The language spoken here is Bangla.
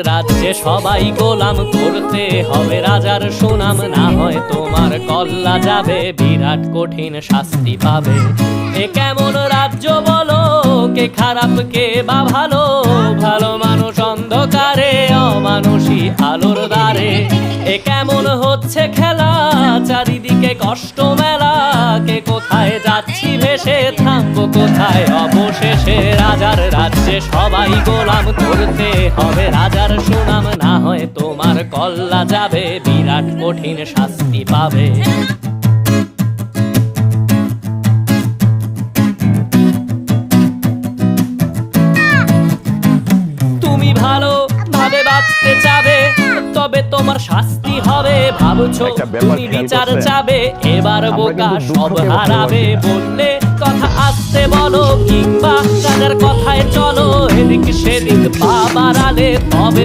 রাজ্যে সবাই গোলাম, করতে হবে রাজার সুনাম, না হয় তোমার কল্লা যাবে, বিরাট কঠিন শাস্তি পাবে। এ কেমন রাজ্য বলো, কে খারাপ কে বা ভালো, ভালো মানুষ অন্ধকারে, অমানুষী আলোর দ্বারে। এ কেমন হচ্ছে খেলা, চারিদিকে কষ্ট মেলা, কে কোথায় যাচ্ছি ভেসে, থামবো কোথায় অবশেষে। রাজার রাজ্যে সবাই গোলাম, করতে হবে রাজার সুনাম, না হয় তোমার কল্লা যাবে, বিরাট কঠিন শাস্তি পাবে। তুমি ভালো ভাবে বাঁচতে চাবে, তবে তোমার শাস্তি হবে, ভাবছো তুমি বিচার চাবে, এবার বোকা সব হারাবে। বললে কথা আসতে বলো, কিংবা রাজার কথায় চলো, এদিক সেদিক পা বাড়ালে তবে